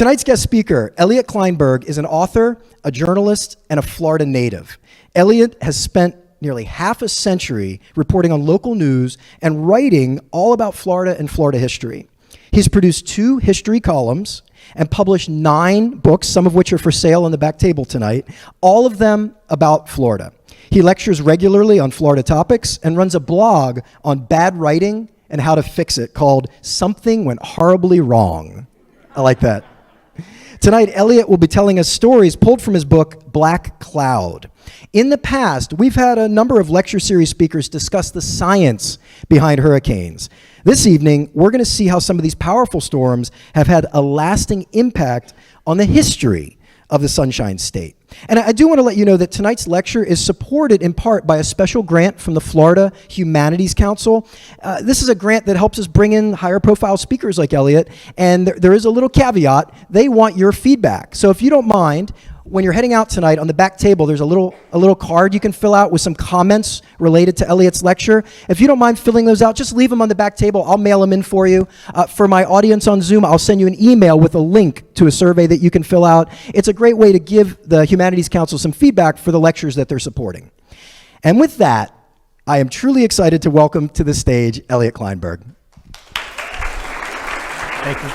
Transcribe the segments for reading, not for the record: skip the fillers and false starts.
Tonight's guest speaker, Eliot Kleinberg, is an author, a journalist, and a Florida native. Eliot has spent nearly half a century reporting on local news and writing all about Florida and Florida history. He's produced 2 history columns and published 9 books, some of which are for sale on the back table tonight, all of them about Florida. He lectures regularly on Florida topics and runs a blog on bad writing and how to fix it called Something Went Horribly Wrong. I like that. Tonight, Eliot will be telling us stories pulled from his book, Black Cloud. In the past, we've had a number of lecture series speakers discuss the science behind hurricanes. This evening, we're going to see how some of these powerful storms have had a lasting impact on the history of the Sunshine State. And I do want to let you know that tonight's lecture is supported in part by a special grant from the Florida Humanities Council. This is a grant that helps us bring in higher profile speakers like Eliot, and there is a little caveat. They want your feedback. So if you don't mind, when you're heading out tonight, on the back table, there's a little card you can fill out with some comments related to Eliot's lecture. If you don't mind filling those out, just leave them on the back table. I'll mail them in for you. For my audience on Zoom, I'll send you an email with a link to a survey that you can fill out. It's a great way to give the Humanities Council some feedback for the lectures that they're supporting. And with that, I am truly excited to welcome to the stage Eliot Kleinberg. Thank you.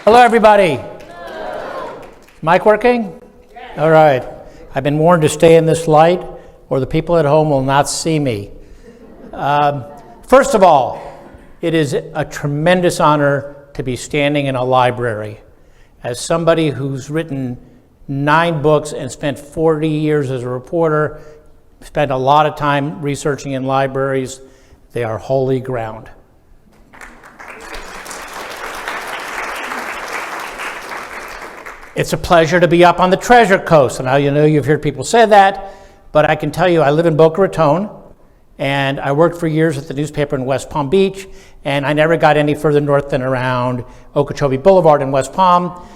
Hello, everybody. Hello. Is mic working? Yes. All right. I've been warned to stay in this light or the people at home will not see me. First of all, it is a tremendous honor to be standing in a library. As somebody who's written 9 books and spent 40 years as a reporter, spent a lot of time researching in libraries, they are holy ground. It's a pleasure to be up on the Treasure Coast. And now you know you've heard people say that, but I can tell you I live in Boca Raton, and I worked for years at the newspaper in West Palm Beach, and I never got any further north than around Okeechobee Boulevard in West Palm.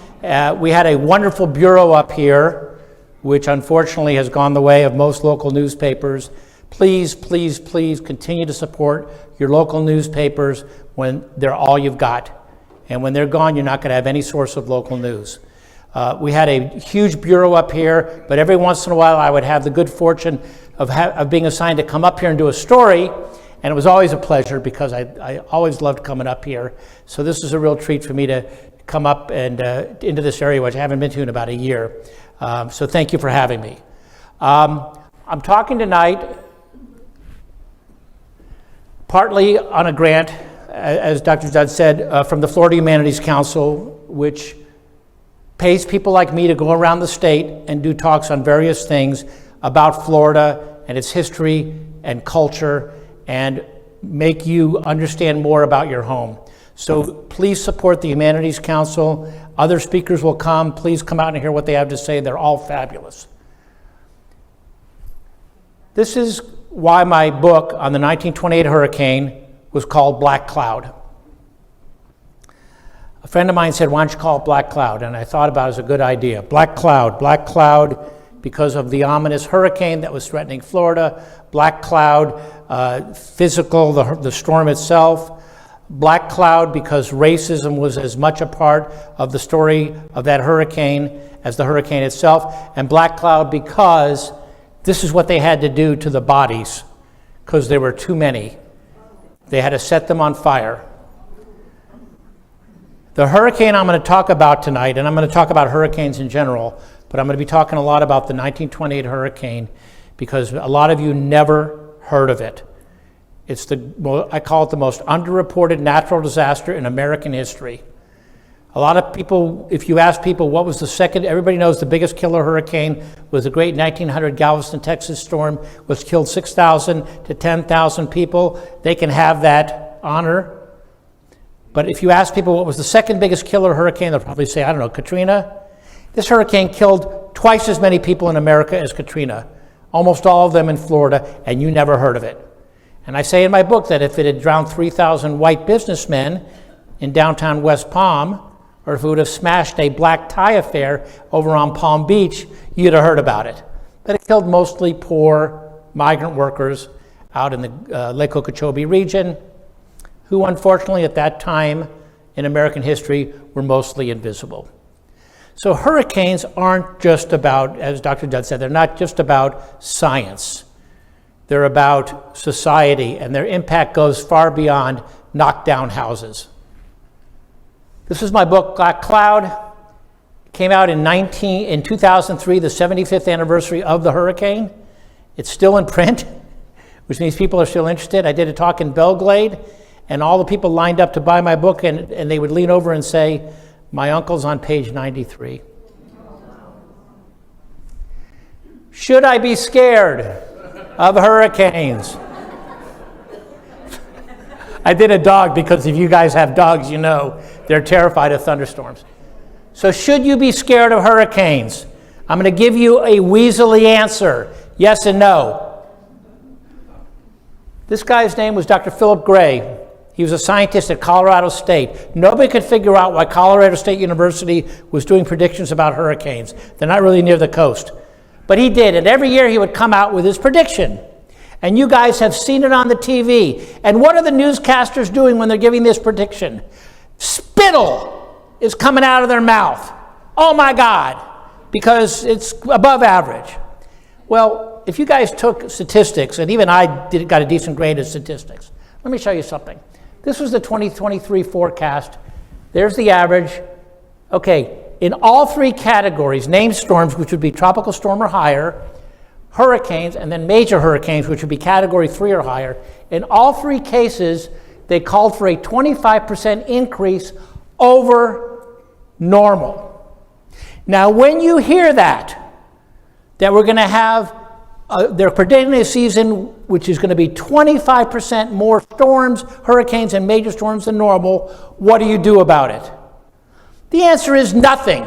We had a wonderful bureau up here, which unfortunately has gone the way of most local newspapers. Please, please, please continue to support your local newspapers when they're all you've got. And when they're gone, you're not going to have any source of local news. We had a huge bureau up here, but every once in a while I would have the good fortune of being assigned to come up here and do a story, and it was always a pleasure because I always loved coming up here. So this is a real treat for me to come up and into this area, which I haven't been to in about a year. So thank you for having me. I'm talking tonight partly on a grant, as Dr. Judd said, from the Florida Humanities Council, which pays people like me to go around the state and do talks on various things about Florida and its history and culture and make you understand more about your home. So please support the Humanities Council. Other speakers will come. Please come out and hear what they have to say. They're all fabulous. This is why my book on the 1928 hurricane was called Black Cloud. A friend of mine said, why don't you call it Black Cloud? And I thought about it as a good idea. Black Cloud because of the ominous hurricane that was threatening Florida. Black Cloud, physical, the storm itself. Black Cloud because racism was as much a part of the story of that hurricane as the hurricane itself. And Black Cloud because this is what they had to do to the bodies because there were too many. They had to set them on fire. The hurricane I'm going to talk about tonight, and I'm going to talk about hurricanes in general, but I'm going to be talking a lot about the 1928 hurricane because a lot of you never heard of it. It's I call it the most underreported natural disaster in American history. A lot of people, if you ask people what was the second, everybody knows the biggest killer hurricane was the great 1900 Galveston, Texas storm, which killed 6,000 to 10,000 people. They can have that honor. But if you ask people what was the second biggest killer hurricane, they'll probably say, I don't know, Katrina. This hurricane killed twice as many people in America as Katrina, almost all of them in Florida, and you never heard of it. And I say in my book that if it had drowned 3,000 white businessmen in downtown West Palm, or if it would have smashed a black tie affair over on Palm Beach, you'd have heard about it. But it killed mostly poor migrant workers out in the Lake Okeechobee region. who unfortunately at that time in American history were mostly invisible. So hurricanes aren't just about, as Dr. Judd said, they're not just about science. They're about society, and their impact goes far beyond knockdown houses. This is my book, Black Cloud. It came out in 2003, the 75th anniversary of the hurricane. It's still in print, which means people are still interested. I did a talk in Belgrade, and all the people lined up to buy my book, and they would lean over and say, "My uncle's on page 93. Should I be scared of hurricanes? I did a dog because if you guys have dogs, you know they're terrified of thunderstorms. So should you be scared of hurricanes? I'm going to give you a weaselly answer, yes and no. This guy's name was Dr. Philip Gray. He was a scientist at Colorado State. Nobody could figure out why Colorado State University was doing predictions about hurricanes. They're not really near the coast. But he did, and every year he would come out with his prediction. And you guys have seen it on the TV. And what are the newscasters doing when they're giving this prediction? Spittle is coming out of their mouth. Oh my God, because it's above average. Well, if you guys took statistics, and even I got a decent grade in statistics, let me show you something. This was the 2023 forecast. There's the average. Okay, in all three categories, named storms, which would be tropical storm or higher, hurricanes, and then major hurricanes, which would be category 3 or higher, in all three cases, they called for a 25% increase over normal. Now, when you hear that we're going to have, they're predicting a season which is going to be 25% more storms, hurricanes, and major storms than normal, what do you do about it? The answer is nothing.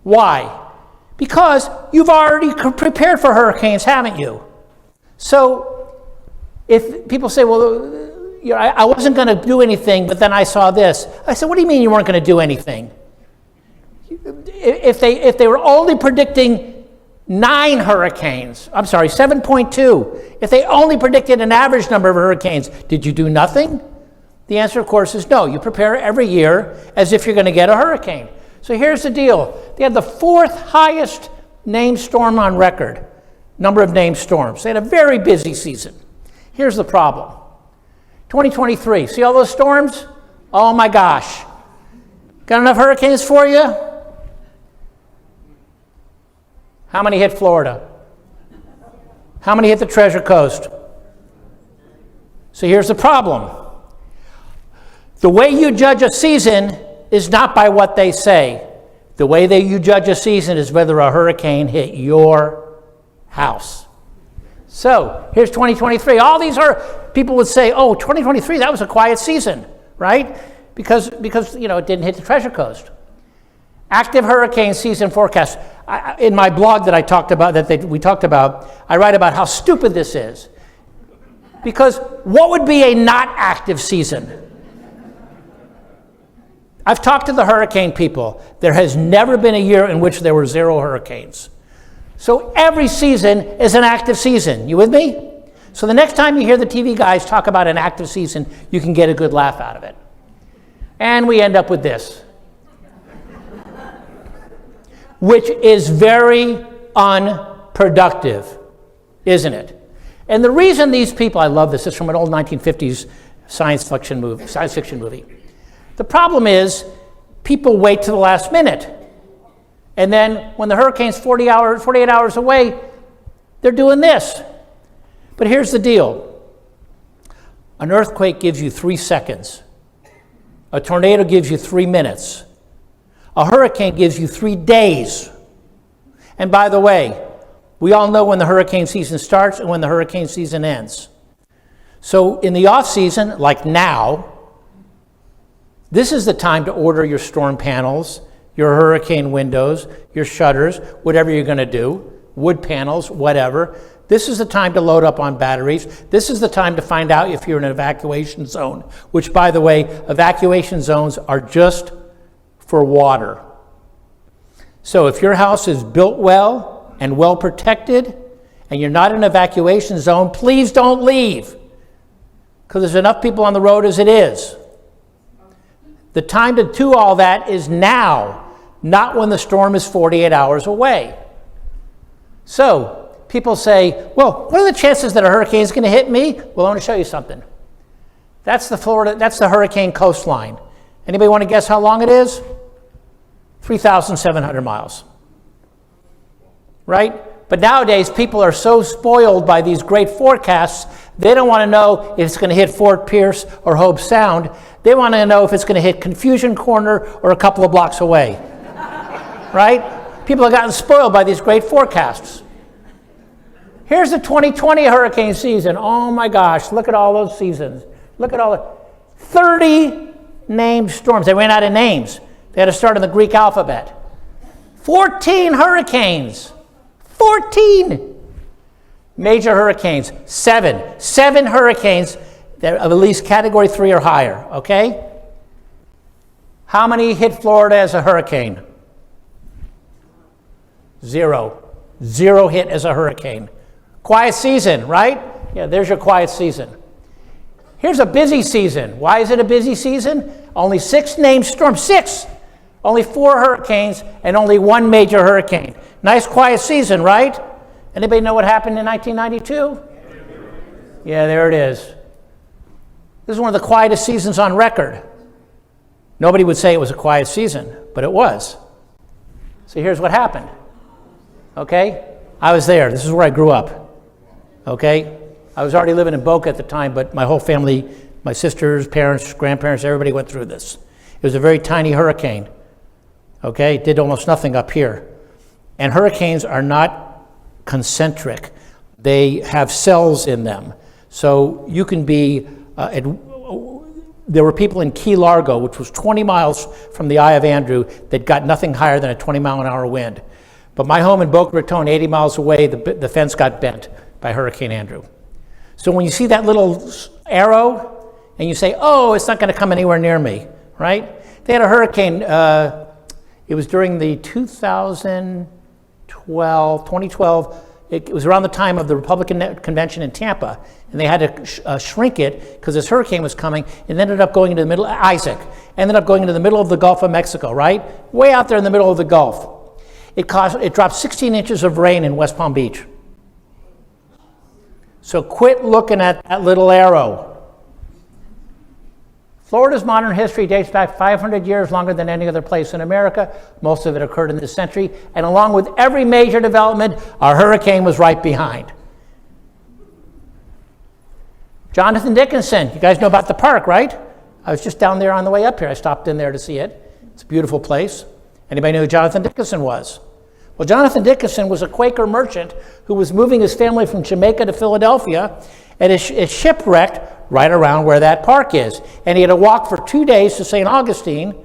Why? Because you've already prepared for hurricanes, haven't you? So if people say, well, I wasn't going to do anything, but then I saw this. I said, what do you mean you weren't going to do anything? If they were only predicting 9 hurricanes, 7.2, if they only predicted an average number of hurricanes, did you do nothing? The answer, of course, is no. You prepare every year as if you're going to get a hurricane. So here's the deal. They had the 4th highest named storm on record, number of named storms. They had a very busy season. Here's the problem. 2023, see all those storms? Oh my gosh. Got enough hurricanes for you? How many hit Florida? How many hit the Treasure Coast? So here's the problem. The way you judge a season is not by what they say. The way that you judge a season is whether a hurricane hit your house. So here's 2023. All these people would say, oh, 2023, that was a quiet season, right? Because it didn't hit the Treasure Coast. Active hurricane season forecast. In my blog that I talked about, we talked about, I write about how stupid this is. Because what would be a not active season? I've talked to the hurricane people. There has never been a year in which there were 0 hurricanes. So every season is an active season. You with me? So the next time you hear the TV guys talk about an active season, you can get a good laugh out of it. And we end up with this, which is very unproductive, isn't it? And the reason these people, I love this, is from an old 1950s science fiction movie. The problem is people wait to the last minute. And then when the hurricane's 48 hours away, they're doing this. But here's the deal. An earthquake gives you 3 seconds. A tornado gives you 3 minutes. A hurricane gives you 3 days. And by the way, we all know when the hurricane season starts and when the hurricane season ends. So in the off season, like now, this is the time to order your storm panels, your hurricane windows, your shutters, whatever you're going to do, wood panels, whatever. This is the time to load up on batteries. This is the time to find out if you're in an evacuation zone, which, by the way, evacuation zones are just for water. So if your house is built well and well protected and you're not in an evacuation zone, please don't leave. because there's enough people on the road as it is. The time to do all that is now, not when the storm is 48 hours away. So people say, well, what are the chances that a hurricane is going to hit me? Well, I want to show you something. That's the hurricane coastline. Anybody want to guess how long it is? 3,700 miles. Right? But nowadays, people are so spoiled by these great forecasts, they don't want to know if it's going to hit Fort Pierce or Hobe Sound. They want to know if it's going to hit Confusion Corner or a couple of blocks away. Right? People have gotten spoiled by these great forecasts. Here's the 2020 hurricane season. Oh my gosh, look at all those seasons. Look at all the 30 named storms. They ran out of names. They had to start in the Greek alphabet. 14 hurricanes. 14 major hurricanes. Seven hurricanes that are at least category 3 or higher, okay? How many hit Florida as a hurricane? 0. 0 hit as a hurricane. Quiet season, right? Yeah, there's your quiet season. Here's a busy season. Why is it a busy season? Only 6 named storms. 6! Only 4 hurricanes and only 1 major hurricane. Nice quiet season, right? Anybody know what happened in 1992? Yeah, there it is. This is one of the quietest seasons on record. Nobody would say it was a quiet season, but it was. So here's what happened. Okay? I was there. This is where I grew up. Okay? I was already living in Boca at the time, but my whole family, my sisters, parents, grandparents, everybody went through this. It was a very tiny hurricane. Okay? It did almost nothing up here. And hurricanes are not concentric. They have cells in them. So you can be, there were people in Key Largo, which was 20 miles from the Eye of Andrew, that got nothing higher than a 20-mile-an-hour wind. But my home in Boca Raton, 80 miles away, the fence got bent by Hurricane Andrew. So when you see that little arrow, and you say, oh, it's not going to come anywhere near me, right? They had a hurricane, it was during the 2012, it was around the time of the Republican convention in Tampa, and they had to shrink it because this hurricane was coming, and ended up going into the middle, Isaac, ended up going into the middle of the Gulf of Mexico, right? Way out there in the middle of the Gulf. It dropped 16 inches of rain in West Palm Beach. So quit looking at that little arrow. Florida's modern history dates back 500 years, longer than any other place in America. Most of it occurred in this century. And along with every major development, our hurricane was right behind. Jonathan Dickinson, you guys know about the park, right? I was just down there on the way up here. I stopped in there to see it. It's a beautiful place. Anybody know who Jonathan Dickinson was? Well, Jonathan Dickinson was a Quaker merchant who was moving his family from Jamaica to Philadelphia, and is shipwrecked right around where that park is. And he had to walk for 2 days to St. Augustine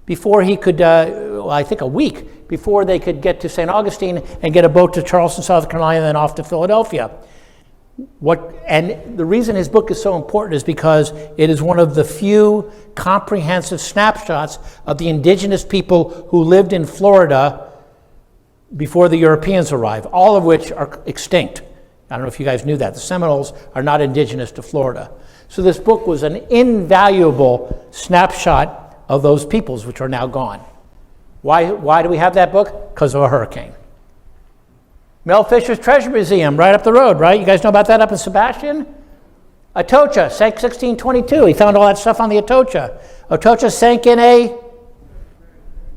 before he could, I think a week, before they could get to St. Augustine and get a boat to Charleston, South Carolina, and then off to Philadelphia. And the reason his book is so important is because it is one of the few comprehensive snapshots of the indigenous people who lived in Florida before the Europeans arrived, all of which are extinct. I don't know if you guys knew that. The Seminoles are not indigenous to Florida. So this book was an invaluable snapshot of those peoples which are now gone. Why do we have that book? Because of a hurricane. Mel Fisher's Treasure Museum, right up the road, right? You guys know about that up in Sebastian? Atocha sank 1622. He found all that stuff on the Atocha. Atocha sank in a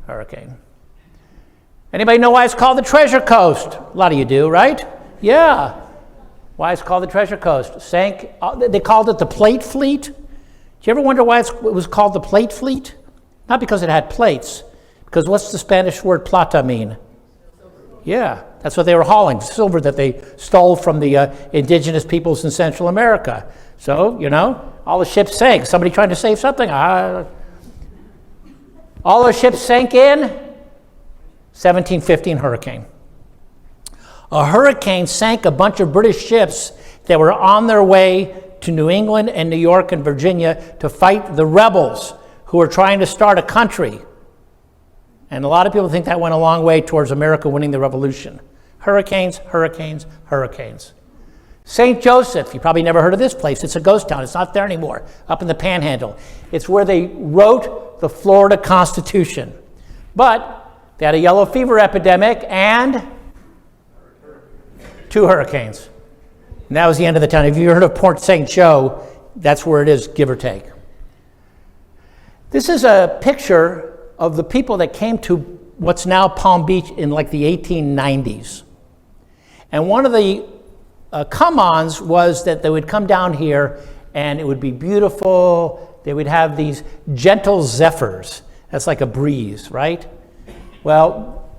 hurricane. Anybody know why it's called the Treasure Coast? A lot of you do, right? Yeah. Why it's called the Treasure Coast? Sank. They called it the Plate Fleet. Do you ever wonder why it was called the Plate Fleet? Not because it had plates. Because what's the Spanish word plata mean? Yeah, that's what they were hauling, silver that they stole from the indigenous peoples in Central America. So, you know, all the ships sank. Somebody trying to save something? All those ships sank in 1715 hurricane. A hurricane sank a bunch of British ships that were on their way to New England and New York and Virginia to fight the rebels who were trying to start a country. And a lot of people think that went a long way towards America winning the revolution. Hurricanes, hurricanes, hurricanes. St. Joseph, you probably never heard of this place. It's a ghost town. It's not there anymore, up in the Panhandle. It's where they wrote the Florida Constitution. But they had a yellow fever epidemic and 2 hurricanes. And that was the end of the town. If you heard of Port St. Joe, that's where it is, give or take. This is a picture of the people that came to what's now Palm Beach in like the 1890s. And one of the come-ons was that they would come down here and it would be beautiful. They would have these gentle zephyrs. That's like a breeze, right? Well,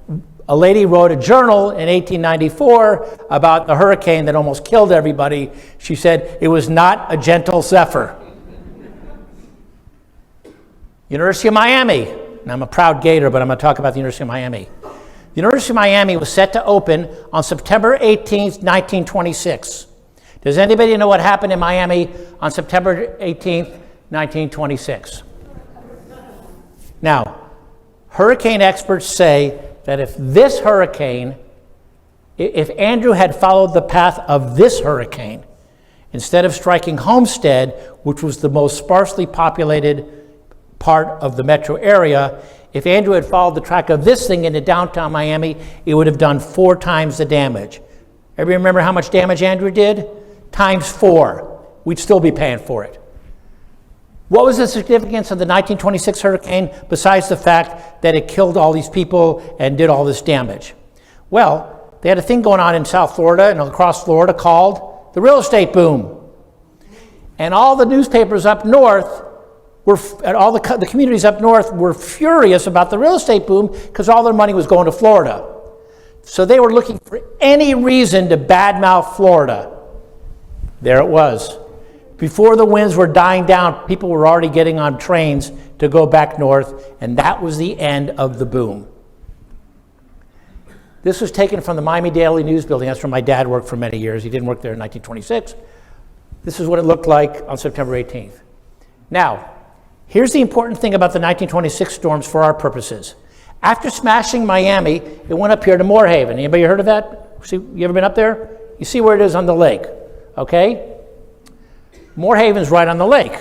a lady wrote a journal in 1894 about the hurricane that almost killed everybody. She said it was not a gentle zephyr. University of Miami. And I'm a proud Gator, but I'm going to talk about the University of Miami. The University of Miami was set to open on September 18th, 1926. Does anybody know what happened in Miami on September 18th, 1926? Now, hurricane experts say that if this hurricane, if Andrew had followed the path of this hurricane, instead of striking Homestead, which was the most sparsely populated part of the metro area, if Andrew had followed the track of this thing into downtown Miami, it would have done 4 times the damage. Everybody remember how much damage Andrew did? Times 4. We'd still be paying for it. What was the significance of the 1926 hurricane besides the fact that it killed all these people and did all this damage? Well, they had a thing going on in South Florida and across Florida called the real estate boom. And all the newspapers up north all the communities up north were furious about the real estate boom because all their money was going to Florida. So they were looking for any reason to badmouth Florida. There it was. Before the winds were dying down, people were already getting on trains to go back north, and that was the end of the boom. This was taken from the Miami Daily News building. That's where my dad worked for many years. He didn't work there in 1926. This is what it looked like on September 18th. Now, here's the important thing about the 1926 storms for our purposes. After smashing Miami, it went up here to Moorhaven. Anybody heard of that? See, you ever been up there? You see where it is on the lake, okay? Moorhaven's right on the lake.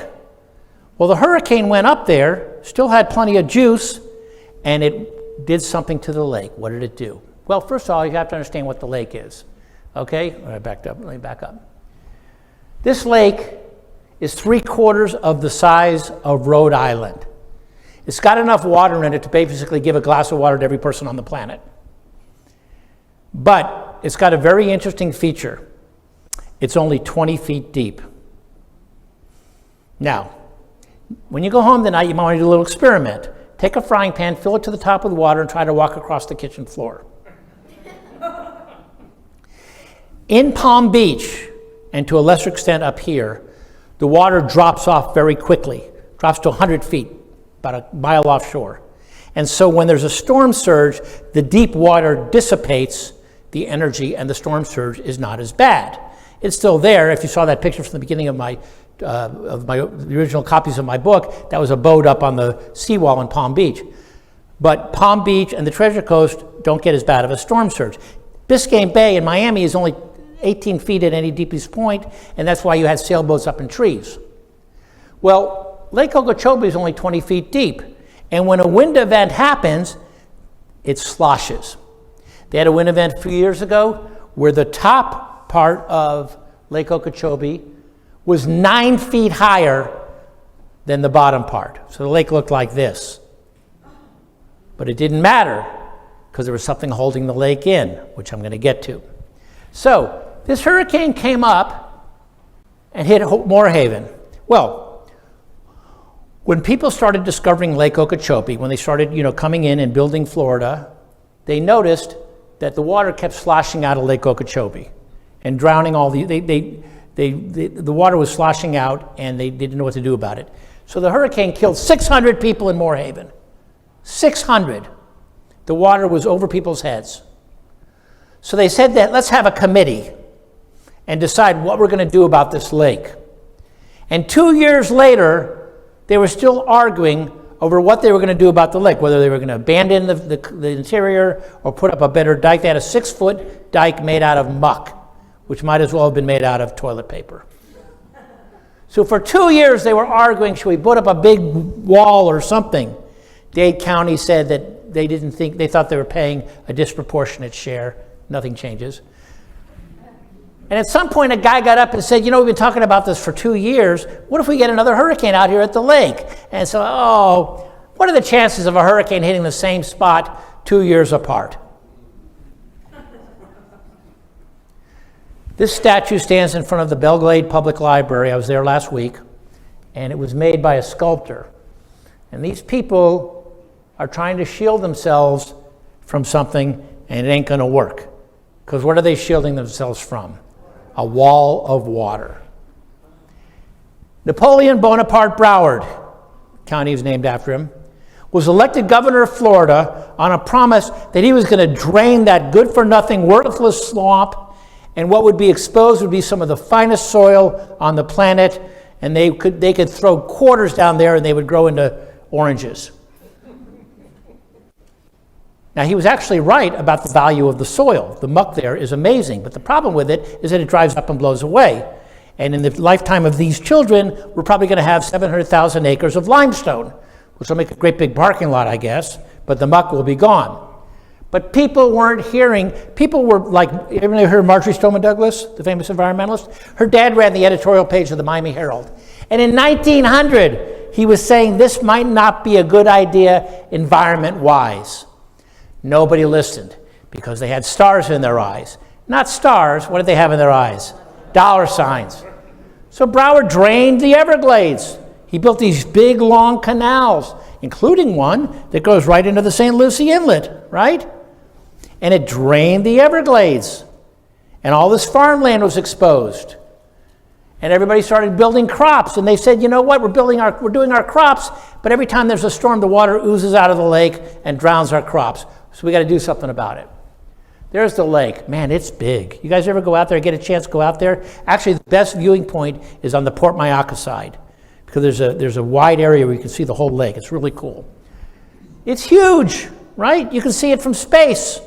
Well, the hurricane went up there, still had plenty of juice, and it did something to the lake. What did it do? Well, first of all, you have to understand what the lake is, okay? I backed up. Let me back up. This lake is 3/4 of the size of Rhode Island. It's got enough water in it to basically give a glass of water to every person on the planet. But it's got a very interesting feature. It's only 20 feet deep. Now, when you go home tonight, you might want to do a little experiment. Take a frying pan, fill it to the top with water, and try to walk across the kitchen floor. In Palm Beach, and to a lesser extent up here, the water drops off very quickly, drops to 100 feet, about a mile offshore. And so when there's a storm surge, the deep water dissipates the energy and the storm surge is not as bad. It's still there. If you saw that picture from the beginning of the original copies of my book, that was a boat up on the seawall in Palm Beach. But Palm Beach and the Treasure Coast don't get as bad of a storm surge. Biscayne Bay in Miami is only 18 feet at any deepest point, and that's why you had sailboats up in trees. Well, Lake Okeechobee is only 20 feet deep, and when a wind event happens, it sloshes. They had a wind event a few years ago where the top part of Lake Okeechobee was 9 feet higher than the bottom part. So the lake looked like this. But it didn't matter because there was something holding the lake in, which I'm going to get to. So this hurricane came up and hit Moorhaven. Well, when people started discovering Lake Okeechobee, when they started, coming in and building Florida, they noticed that the water kept sloshing out of Lake Okeechobee and drowning all the water was sloshing out and they didn't know what to do about it. So the hurricane killed 600 people in Moorhaven. 600. The water was over people's heads. So they said that let's have a committee and decide what we're going to do about this lake. And 2 years later, they were still arguing over what they were going to do about the lake, whether they were going to abandon the interior or put up a better dike. They had a 6-foot dike made out of muck, which might as well have been made out of toilet paper. So for 2 years, they were arguing, should we put up a big wall or something? Dade County said that they thought they were paying a disproportionate share. Nothing changes. And at some point, a guy got up and said, we've been talking about this for 2 years. What if we get another hurricane out here at the lake? And so, what are the chances of a hurricane hitting the same spot 2 years apart? This statue stands in front of the Belgrade Public Library. I was there last week, and it was made by a sculptor. And these people are trying to shield themselves from something, and it ain't going to work. Because what are they shielding themselves from? A wall of water. Napoleon Bonaparte Broward, county is named after him, was elected governor of Florida on a promise that he was going to drain that good-for-nothing, worthless swamp, and what would be exposed would be some of the finest soil on the planet, and they could throw quarters down there and they would grow into oranges. Now, he was actually right about the value of the soil. The muck there is amazing, but the problem with it is that it dries up and blows away. And in the lifetime of these children, we're probably going to have 700,000 acres of limestone, which will make a great big parking lot, I guess, but the muck will be gone. But people weren't hearing. People were like, everybody heard Marjorie Stoneman Douglas, the famous environmentalist? Her dad ran the editorial page of the Miami Herald. And in 1900, he was saying this might not be a good idea environment-wise. Nobody listened because they had stars in their eyes. Not stars, what did they have in their eyes? Dollar signs. So Broward drained the Everglades. He built these big, long canals, including one that goes right into the St. Lucie Inlet, right? And it drained the Everglades. And all this farmland was exposed. And everybody started building crops. And they said, you know what, we're doing our crops, but every time there's a storm, the water oozes out of the lake and drowns our crops. So we got to do something about it. There's the lake. Man, it's big. You guys ever go out there, get a chance to go out there? Actually, the best viewing point is on the Port Mayaca side, because there's a wide area where you can see the whole lake. It's really cool. It's huge, right? You can see it from space.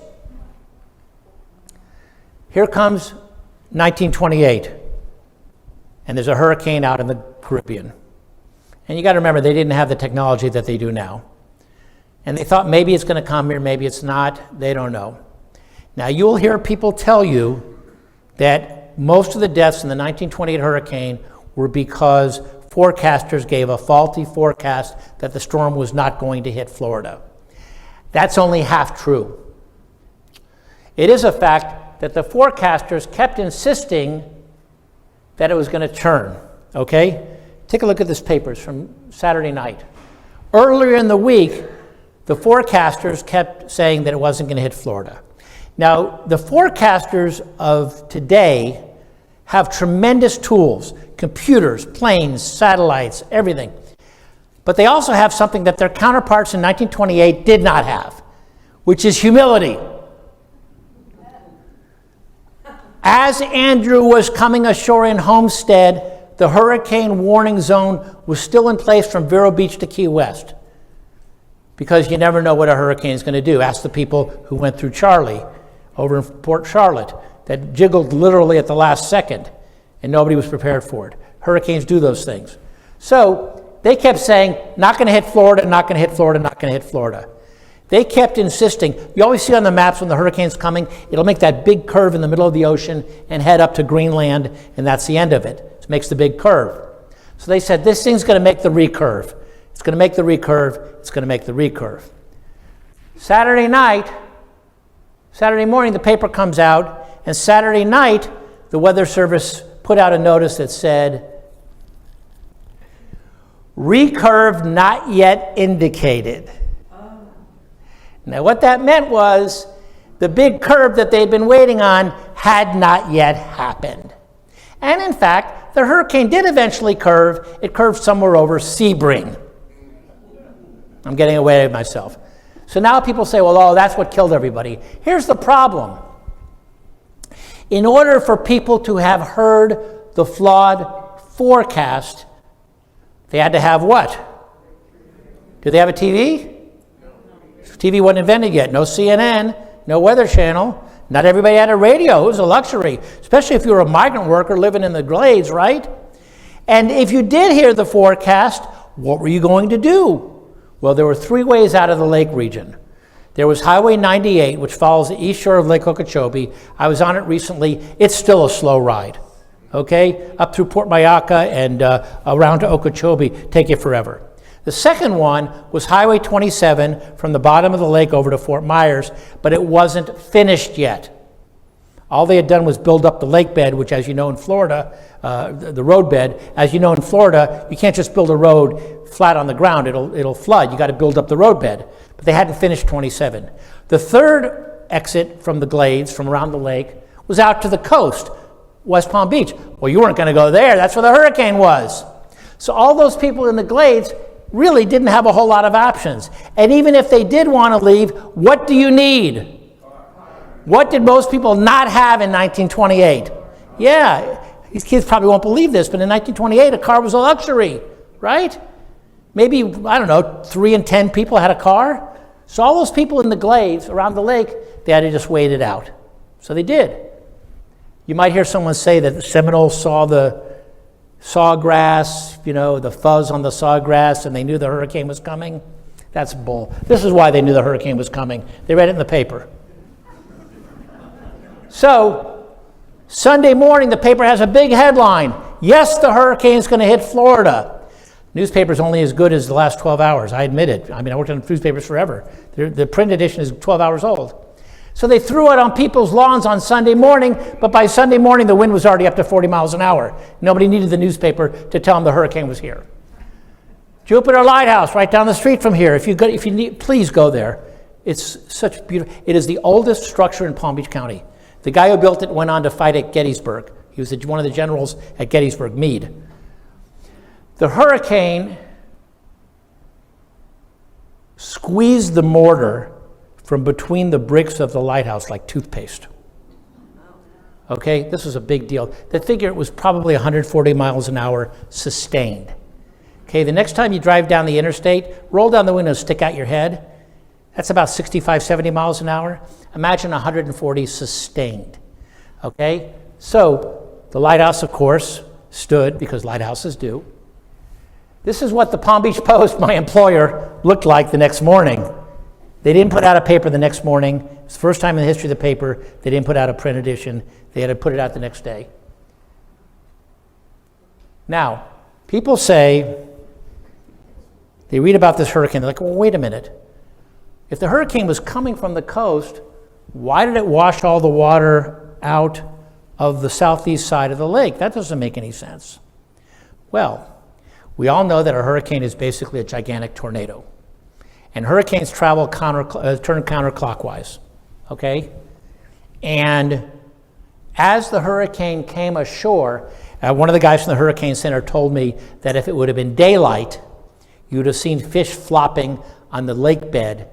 Here comes 1928, and there's a hurricane out in the Caribbean. And you got to remember, they didn't have the technology that they do now. And they thought maybe it's going to come here, maybe it's not. They don't know. Now, you'll hear people tell you that most of the deaths in the 1928 hurricane were because forecasters gave a faulty forecast that the storm was not going to hit Florida. That's only half true. It is a fact that the forecasters kept insisting that it was going to turn, okay? Take a look at this paper. It's from Saturday night. Earlier in the week, the forecasters kept saying that it wasn't going to hit Florida. Now, the forecasters of today have tremendous tools, computers, planes, satellites, everything. But they also have something that their counterparts in 1928 did not have, which is humility. As Andrew was coming ashore in Homestead, the hurricane warning zone was still in place from Vero Beach to Key West, because you never know what a hurricane is going to do. Ask the people who went through Charlie over in Port Charlotte that jiggled literally at the last second, and nobody was prepared for it. Hurricanes do those things. So they kept saying, not going to hit Florida, not going to hit Florida, not going to hit Florida. They kept insisting. You always see on the maps when the hurricane's coming, it'll make that big curve in the middle of the ocean and head up to Greenland, and that's the end of it. It makes the big curve. So they said, this thing's going to make the recurve. It's going to make the recurve. It's going to make the recurve. Saturday morning, the paper comes out, and Saturday night, the Weather Service put out a notice that said, recurve not yet indicated. Now, what that meant was the big curve that they'd been waiting on had not yet happened. And in fact, the hurricane did eventually curve. It curved somewhere over Sebring. I'm getting away with myself. So now people say, well, oh, that's what killed everybody. Here's the problem. In order for people to have heard the flawed forecast, they had to have what? Do they have a TV? TV wasn't invented yet. No CNN, no Weather Channel, Not everybody had a radio. It was a luxury, especially if you were a migrant worker living in the glades, right? And if you did hear the forecast, what were you going to do? Well, there were three ways out of the lake region. There was Highway 98, which follows the east shore of Lake Okeechobee. I was on it recently. It's still a slow ride, okay? Up through Port Mayaca and around to Okeechobee, take you forever. The second one was Highway 27 from the bottom of the lake over to Fort Myers, but it wasn't finished yet. All they had done was build up the lake bed, which, as you know in Florida, the road bed, as you know in Florida, you can't just build a road flat on the ground. It'll flood. You got to build up the road bed. But they hadn't finished 27. The third exit from the glades, from around the lake, was out to the coast, West Palm Beach. Well, you weren't going to go there. That's where the hurricane was. So all those people in the glades really didn't have a whole lot of options. And even if they did want to leave, what do you need? What did most people not have in 1928? Yeah, these kids probably won't believe this, but in 1928, a car was a luxury, right? Maybe, I don't know, 3 in 10 people had a car. So all those people in the glades around the lake, they had to just wait it out. So they did. You might hear someone say that the Seminoles saw the sawgrass, the fuzz on the sawgrass, and they knew the hurricane was coming. That's bull. This is why they knew the hurricane was coming. They read it in the paper. So, Sunday morning, the paper has a big headline. Yes, the hurricane's going to hit Florida. Newspaper's only as good as the last 12 hours. I admit it. I worked on newspapers forever. The print edition is 12 hours old. So they threw it on people's lawns on Sunday morning, but by Sunday morning, the wind was already up to 40 miles an hour. Nobody needed the newspaper to tell them the hurricane was here. Jupiter Lighthouse, right down the street from here. If you need, please go there. It's such beautiful. It is the oldest structure in Palm Beach County. The guy who built it went on to fight at Gettysburg. He was one of the generals at Gettysburg, Meade. The hurricane squeezed the mortar from between the bricks of the lighthouse like toothpaste. Okay, this was a big deal. They figure it was probably 140 miles an hour sustained. Okay, the next time you drive down the interstate, roll down the window, stick out your head. That's about 65, 70 miles an hour. Imagine 140 sustained. Okay, so the lighthouse, of course, stood because lighthouses do. This is what the Palm Beach Post, my employer, looked like the next morning. They didn't put out a paper the next morning. It's the first time in the history of the paper they didn't put out a print edition. They had to put it out the next day. Now, people say, they read about this hurricane, they're like, well, wait a minute. If the hurricane was coming from the coast, why did it wash all the water out of the southeast side of the lake? That doesn't make any sense. Well, we all know that a hurricane is basically a gigantic tornado. And hurricanes travel turn counterclockwise, okay? And as the hurricane came ashore, one of the guys from the Hurricane Center told me that if it would have been daylight, you would have seen fish flopping on the lake bed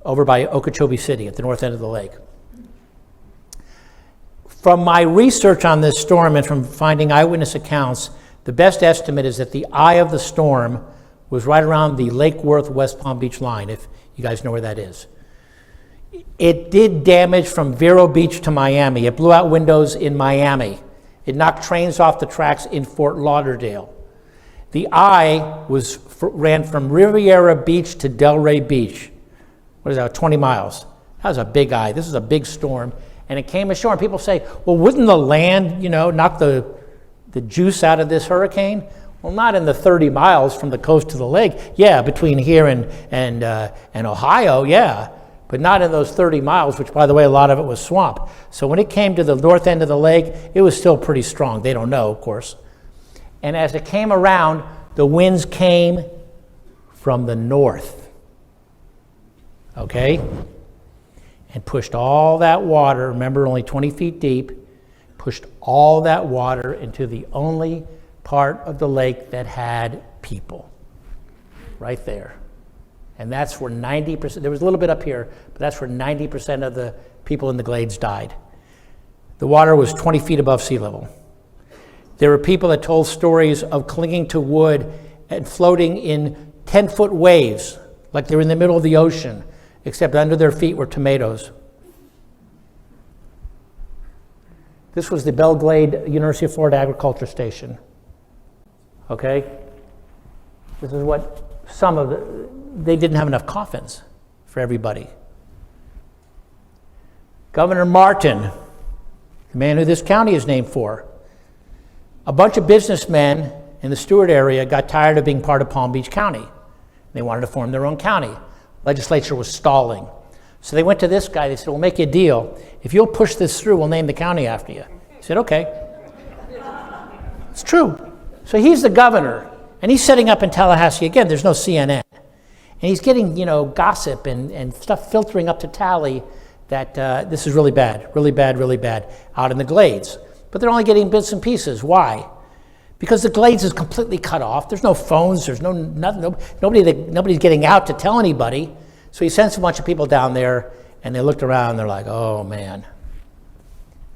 over by Okeechobee City at the north end of the lake. From my research on this storm and from finding eyewitness accounts, the best estimate is that the eye of the storm was right around the Lake Worth West Palm Beach line, if you guys know where that is. It did damage from Vero Beach to Miami. It blew out windows in Miami. It knocked trains off the tracks in Fort Lauderdale. The eye ran from Riviera Beach to Delray Beach. What is that, 20 miles? That was a big eye. This is a big storm. And it came ashore, and people say, well, wouldn't the land, knock the juice out of this hurricane? Well, not in the 30 miles from the coast to the lake. Yeah, between here and Ohio, yeah. But not in those 30 miles, which, by the way, a lot of it was swamp. So when it came to the north end of the lake, it was still pretty strong. They don't know, of course. And as it came around, the winds came from the north, okay? And pushed all that water, remember only 20 feet deep, pushed all that water into the only part of the lake that had people, right there. And that's where 90%, there was a little bit up here, but that's where 90% of the people in the glades died. The water was 20 feet above sea level. There were people that told stories of clinging to wood and floating in 10-foot waves, like they were in the middle of the ocean, except under their feet were tomatoes. This was the Belglade University of Florida Agriculture Station. Okay? This is what they didn't have enough coffins for everybody. Governor Martin, the man who this county is named for, a bunch of businessmen in the Stewart area got tired of being part of Palm Beach County. They wanted to form their own county. Legislature was stalling. So they went to this guy. They said, we'll make you a deal. If you'll push this through, we'll name the county after you. He said, okay. It's true. So he's the governor, and he's setting up in Tallahassee. Again, there's no CNN. And he's getting, gossip and stuff filtering up to Tally that this is really bad out in the Glades. But they're only getting bits and pieces. Why? Because the Glades is completely cut off. There's no phones. There's nothing. Nobody's getting out to tell anybody. So he sends a bunch of people down there, and they looked around. And they're like, "Oh man,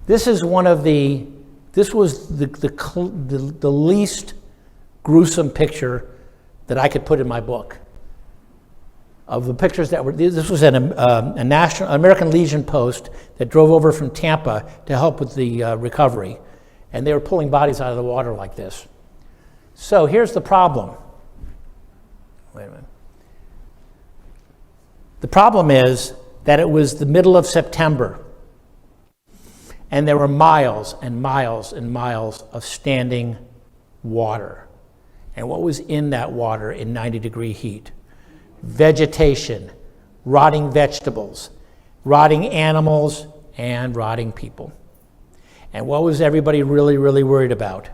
this was the least gruesome picture that I could put in my book." Of the pictures that were, this was a National American Legion post that drove over from Tampa to help with the recovery. And they were pulling bodies out of the water like this. So here's the problem. Wait a minute. The problem is that it was the middle of September, and there were miles and miles and miles of standing water. And what was in that water in 90-degree heat? Vegetation, rotting vegetables, rotting animals, and rotting people. And what was everybody really, really worried about?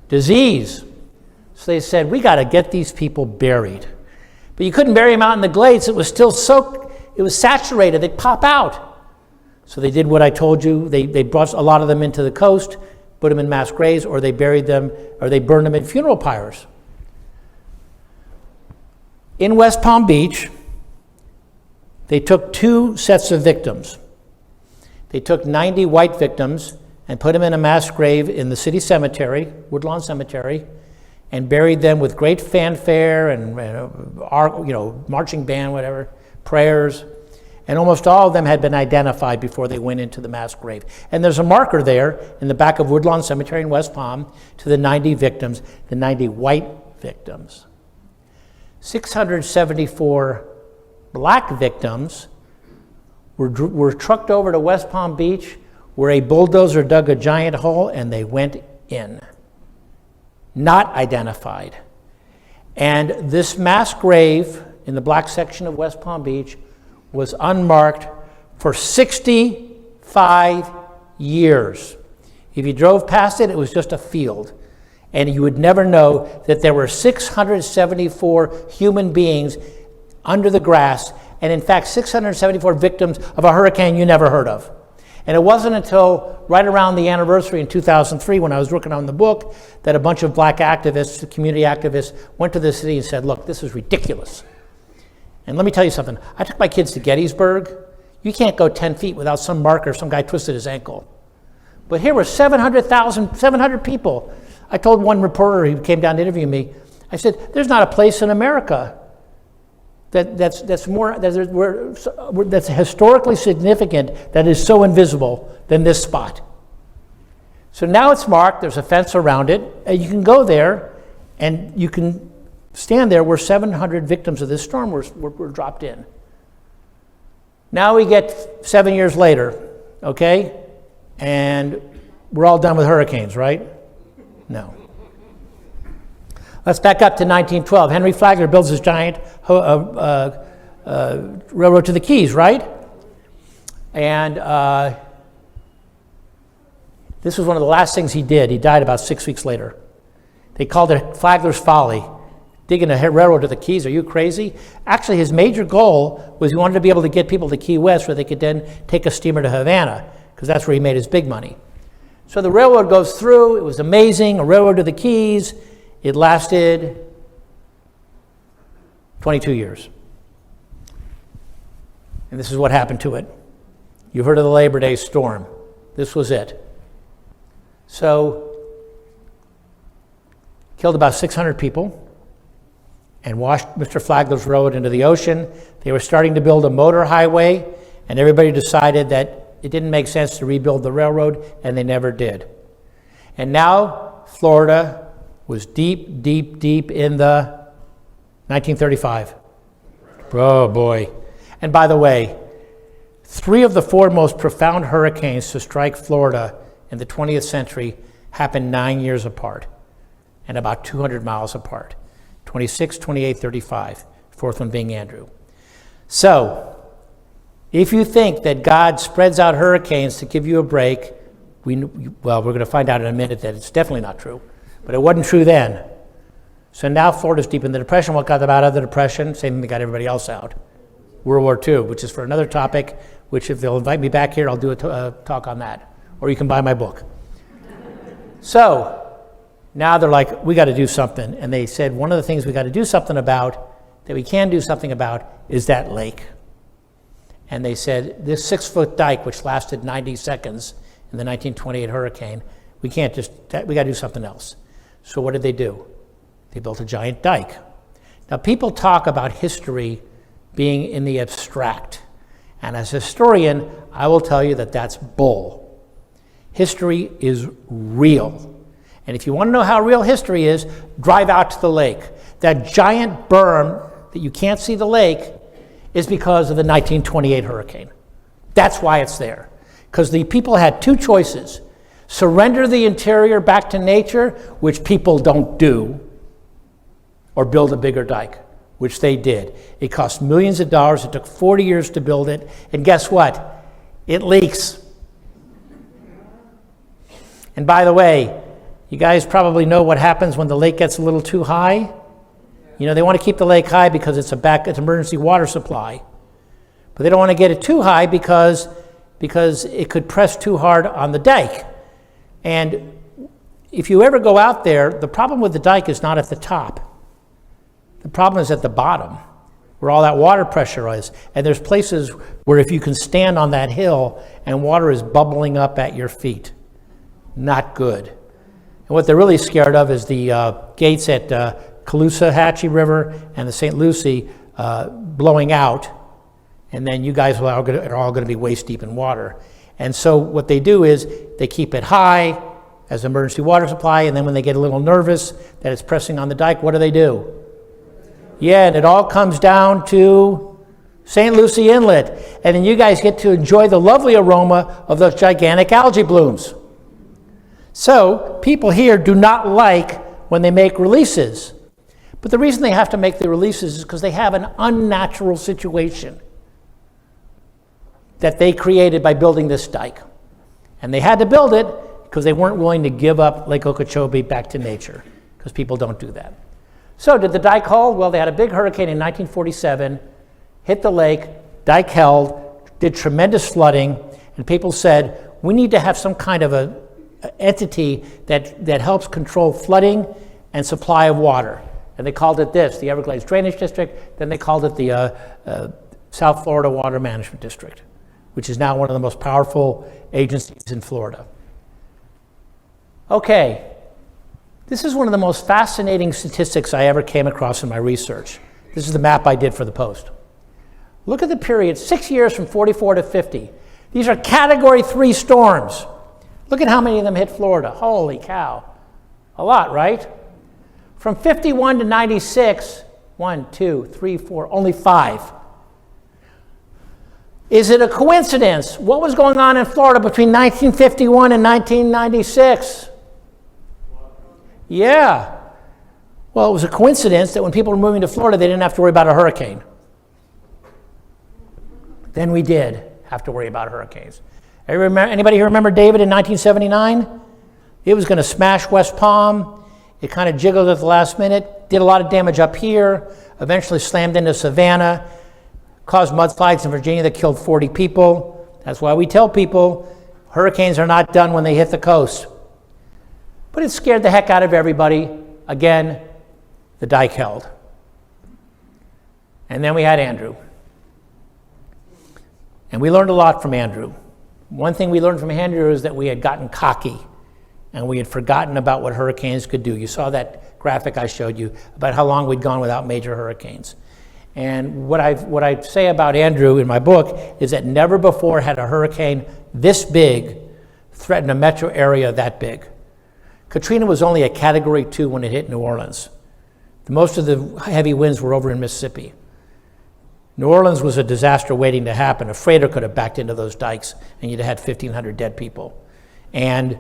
Disease. So they said, we got to get these people buried. But you couldn't bury them out in the Glades. It was still soaked. It was saturated. They'd pop out. So they did what I told you. They brought a lot of them into the coast, put them in mass graves, or they buried them, or they burned them in funeral pyres. In West Palm Beach, they took two sets of victims. They took 90 white victims and put them in a mass grave in the city cemetery, Woodlawn Cemetery, and buried them with great fanfare and marching band, whatever, prayers. And almost all of them had been identified before they went into the mass grave. And there's a marker there in the back of Woodlawn Cemetery in West Palm to the 90 victims, the 90 white victims. 674 black victims were trucked over to West Palm Beach, where a bulldozer dug a giant hole and they went in. Not identified. And this mass grave in the black section of West Palm Beach was unmarked for 65 years. If you drove past it, it was just a field. And you would never know that there were 674 human beings under the grass, and in fact, 674 victims of a hurricane you never heard of. And it wasn't until right around the anniversary in 2003, when I was working on the book, that a bunch of black activists, community activists, went to the city and said, look, this is ridiculous. And let me tell you something. I took my kids to Gettysburg. You can't go 10 feet without some marker, some guy twisted his ankle. But here were 700 people. I told one reporter who came down to interview me, I said, there's not a place in America that's historically significant, that is so invisible than this spot. So now it's marked, there's a fence around it, and you can go there and you can stand there where 700 victims of this storm were dropped in. Now we get 7 years later, okay? And we're all done with hurricanes, right? No. Let's back up to 1912. Henry Flagler builds his giant railroad to the Keys, right? And this was one of the last things he did. He died about 6 weeks later. They called it Flagler's Folly. Digging a railroad to the Keys, are you crazy? Actually, his major goal was he wanted to be able to get people to Key West where they could then take a steamer to Havana, because that's where he made his big money. So the railroad goes through. It was amazing, a railroad to the Keys. It lasted 22 years. And this is what happened to it. You've heard of the Labor Day storm. This was it. So, killed about 600 people and washed Mr. Flagler's road into the ocean. They were starting to build a motor highway, and everybody decided that it didn't make sense to rebuild the railroad, and they never did. And now Florida was deep, deep, deep in the 1935. Oh boy. And by the way, 3 of the 4 most profound hurricanes to strike Florida in the 20th century happened 9 years apart and about 200 miles apart. 26, 28, 35. 4th one being Andrew. So, if you think that God spreads out hurricanes to give you a break, we're going to find out in a minute that it's definitely not true. But it wasn't true then. So now Florida's deep in the Depression. What got them out of the Depression? Same thing that got everybody else out. World War II, which is for another topic, which if they'll invite me back here, I'll do a talk on that. Or you can buy my book. So now they're like, we got to do something. And they said, one of the things we got to do something about, that we can do something about, is that lake. And they said, this 6-foot dike, which lasted 90 seconds in the 1928 hurricane, we got to do something else. So what did they do? They built a giant dike. Now people talk about history being in the abstract. And as a historian, I will tell you that that's bull. History is real. And if you want to know how real history is, drive out to the lake. That giant berm that you can't see the lake is because of the 1928 hurricane. That's why it's there. Because the people had 2 choices. Surrender the interior back to nature, which people don't do, or build a bigger dike, which they did. It cost millions of dollars. It took 40 years to build it. And guess what? It leaks. And by the way, you guys probably know what happens when the lake gets a little too high. You know, they want to keep the lake high because it's an emergency water supply. But they don't want to get it too high because it could press too hard on the dike. And if you ever go out there, the problem with the dike is not at the top. The problem is at the bottom, where all that water pressure is. And there's places where if you can stand on that hill and water is bubbling up at your feet, not good. And what they're really scared of is the gates at Caloosahatchee River and the St. Lucie blowing out, and then you guys are all going to be waist deep in water. And so what they do is they keep it high as an emergency water supply, and then when they get a little nervous that it's pressing on the dike, what do? Yeah, and it all comes down to St. Lucie Inlet. And then you guys get to enjoy the lovely aroma of those gigantic algae blooms. So people here do not like when they make releases. But the reason they have to make the releases is because they have an unnatural situation that they created by building this dike. And they had to build it because they weren't willing to give up Lake Okeechobee back to nature, because people don't do that. So did the dike hold? Well, they had a big hurricane in 1947, hit the lake, dike held, did tremendous flooding, and people said, we need to have some kind of a entity that helps control flooding and supply of water. And they called it this, the Everglades Drainage District. Then they called it the South Florida Water Management District, which is now one of the most powerful agencies in Florida. Okay, this is one of the most fascinating statistics I ever came across in my research. This is the map I did for the Post. Look at the period, 6 years from 44 to 50. These are Category 3 storms. Look at how many of them hit Florida. Holy cow. A lot, right? From 51 to 96, 1, 2, 3, 4, only 5. Is it a coincidence? What was going on in Florida between 1951 and 1996? Yeah. Well, it was a coincidence that when people were moving to Florida, they didn't have to worry about a hurricane. Then we did have to worry about hurricanes. Anybody here remember David in 1979? It was going to smash West Palm. It kind of jiggled at the last minute, did a lot of damage up here, eventually slammed into Savannah, caused mudslides in Virginia that killed 40 people. That's why we tell people hurricanes are not done when they hit the coast. But it scared the heck out of everybody. Again, the dike held. And then we had Andrew. And we learned a lot from Andrew. One thing we learned from Andrew is that we had gotten cocky and we had forgotten about what hurricanes could do. You saw that graphic I showed you about how long we'd gone without major hurricanes. And what I say about Andrew in my book is that never before had a hurricane this big threatened a metro area that big. Katrina was only a Category 2 when it hit New Orleans. Most of the heavy winds were over in Mississippi. New Orleans was a disaster waiting to happen. A freighter could have backed into those dikes and you'd have had 1,500 dead people. And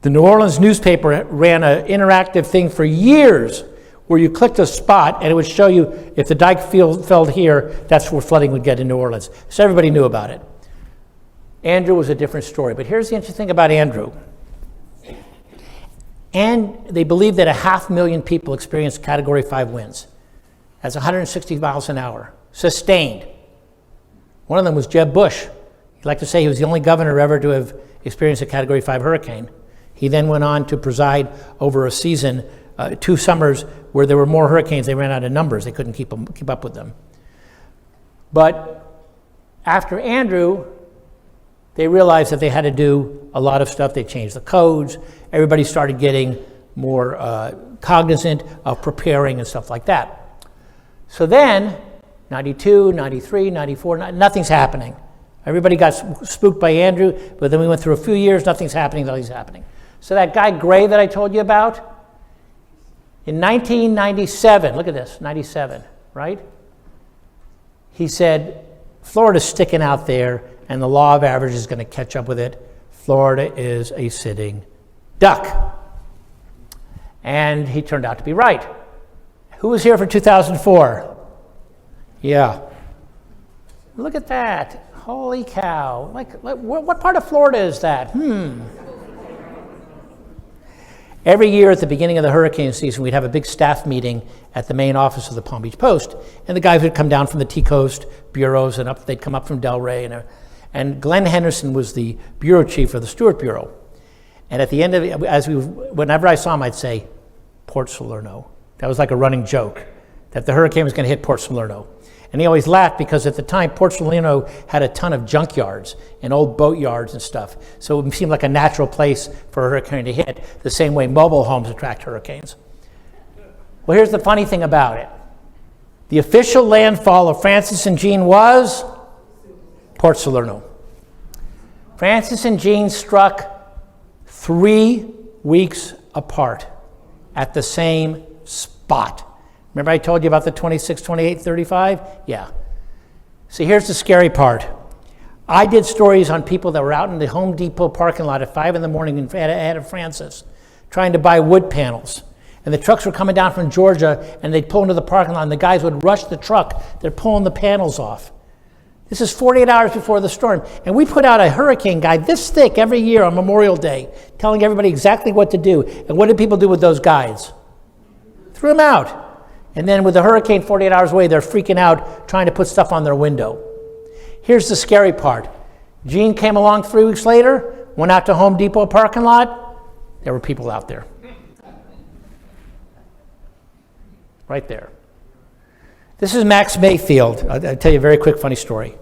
the New Orleans newspaper ran an interactive thing for years where you clicked a spot and it would show you if the dike fell here, that's where flooding would get in New Orleans. So everybody knew about it. Andrew was a different story. But here's the interesting thing about Andrew. And they believe that 500,000 people experienced Category 5 winds. That's 160 miles an hour, sustained. One of them was Jeb Bush. He'd like to say he was the only governor ever to have experienced a Category 5 hurricane. He then went on to preside over a season, 2 summers, where there were more hurricanes. They ran out of numbers. They couldn't keep up with them. But after Andrew, they realized that they had to do a lot of stuff. They changed the codes. Everybody started getting more cognizant of preparing and stuff like that. So then, 92, 93, 94, nothing's happening. Everybody got spooked by Andrew, but then we went through a few years, nothing's happening. So that guy Gray that I told you about, in 1997, look at this, 97, right? He said, Florida's sticking out there and the law of averages is going to catch up with it. Florida is a sitting duck. And he turned out to be right. Who was here for 2004? Yeah. Look at that. Holy cow. Like what part of Florida is that? Every year at the beginning of the hurricane season, we'd have a big staff meeting at the main office of the Palm Beach Post. And the guys would come down from the T-Coast bureaus, and they'd come up from Delray. And Glenn Henderson was the bureau chief of the Stewart Bureau. And at the end of it, whenever I saw him, I'd say, Port Salerno. That was like a running joke, that the hurricane was going to hit Port Salerno. And he always laughed because at the time, Port Salerno had a ton of junkyards and old boat yards and stuff. So it seemed like a natural place for a hurricane to hit, the same way mobile homes attract hurricanes. Well, here's the funny thing about it. The official landfall of Francis and Jean was Port Salerno. Francis and Jean struck 3 weeks apart at the same spot. Remember I told you about the 26, 28, 35? Yeah. See, here's the scary part. I did stories on people that were out in the Home Depot parking lot at 5 in the morning ahead of Francis, trying to buy wood panels. And the trucks were coming down from Georgia, and they'd pull into the parking lot, and the guys would rush the truck. They're pulling the panels off. This is 48 hours before the storm. And we put out a hurricane guide this thick every year on Memorial Day, telling everybody exactly what to do. And what did people do with those guides? Threw them out. And then with the hurricane 48 hours away, they're freaking out, trying to put stuff on their window. Here's the scary part. Gene came along 3 weeks later, went out to Home Depot parking lot. There were people out there. Right there. This is Max Mayfield. I'll tell you a very quick funny story.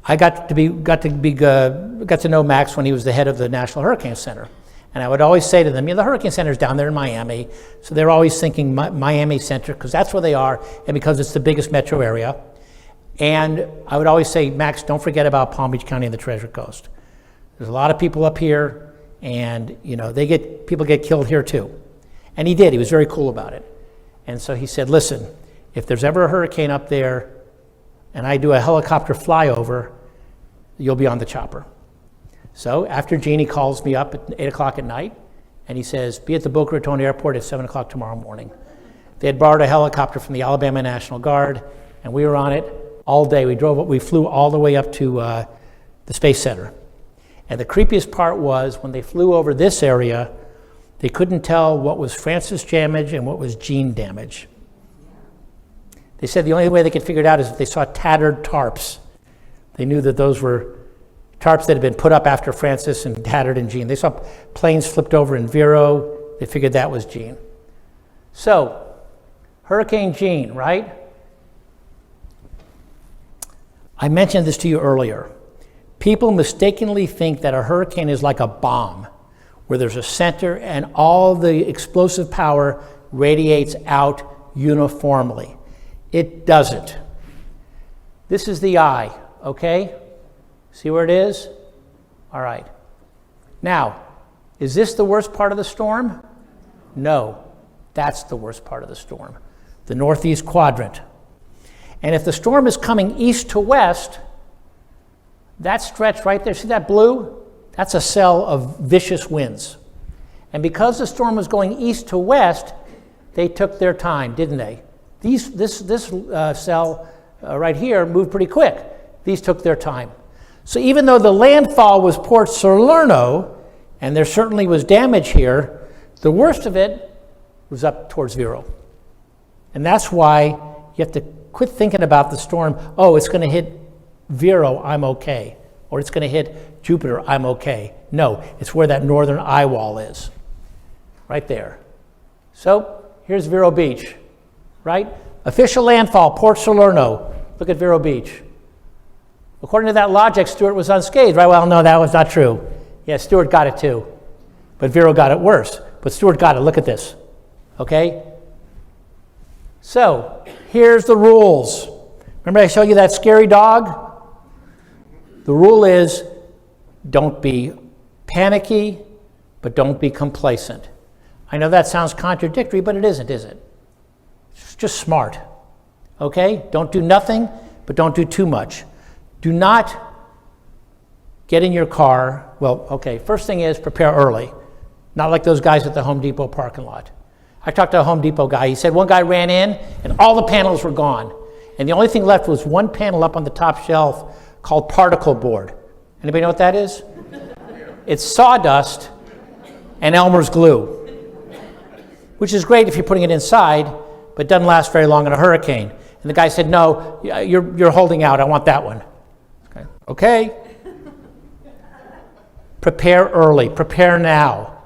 I got to know Max when he was the head of the National Hurricane Center. And I would always say to them, the Hurricane Center is down there in Miami, so they're always thinking Miami Center, because that's where they are, and because it's the biggest metro area. And I would always say, Max, don't forget about Palm Beach County and the Treasure Coast. There's a lot of people up here, and people get killed here too. And he did. He was very cool about it. And so he said, listen, if there's ever a hurricane up there, and I do a helicopter flyover, you'll be on the chopper. So after Jeannie calls me up at 8 o'clock at night, and he says, be at the Boca Raton Airport at 7 o'clock tomorrow morning. They had borrowed a helicopter from the Alabama National Guard, and we were on it all day. We flew all the way up to the Space Center. And the creepiest part was when they flew over this area, they couldn't tell what was Francis damage and what was Jean damage. They said the only way they could figure it out is if they saw tattered tarps. They knew that those were tarps that had been put up after Francis and tattered in Jean. They saw planes flipped over in Vero. They figured that was Jean. So, Hurricane Jean, right? I mentioned this to you earlier. People mistakenly think that a hurricane is like a bomb, where there's a center and all the explosive power radiates out uniformly. It doesn't. This is the eye, okay? See where it is? All right. Now, is this the worst part of the storm? No, that's the worst part of the storm, the northeast quadrant. And if the storm is coming east to west, that stretch right there, see that blue? That's a cell of vicious winds. And because the storm was going east to west, they took their time, didn't they? This cell right here moved pretty quick. These took their time. So even though the landfall was Port Salerno, and there certainly was damage here, the worst of it was up towards Vero. And that's why you have to quit thinking about the storm, oh, it's going to hit Vero, I'm okay. Or it's going to hit Jupiter, I'm okay. No, it's where that northern eye wall is, right there. So here's Vero Beach, right? Official landfall, Port Salerno. Look at Vero Beach. According to that logic, Stewart was unscathed, right? Well, no, that was not true. Yeah, Stewart got it too. But Vero got it worse. But Stewart got it. Look at this. Okay? So, here's the rules. Remember I showed you that scary dog? The rule is don't be panicky, but don't be complacent. I know that sounds contradictory, but it isn't, is it? It's just smart. Okay? Don't do nothing, but don't do too much. Do not get in your car. Well, okay, first thing is prepare early. Not like those guys at the Home Depot parking lot. I talked to a Home Depot guy. He said one guy ran in and all the panels were gone. And the only thing left was one panel up on the top shelf called particle board. Anybody know what that is? It's sawdust and Elmer's glue, which is great if you're putting it inside, but doesn't last very long in a hurricane. And the guy said, no, you're holding out. I want that one. Okay. Prepare early. Prepare now.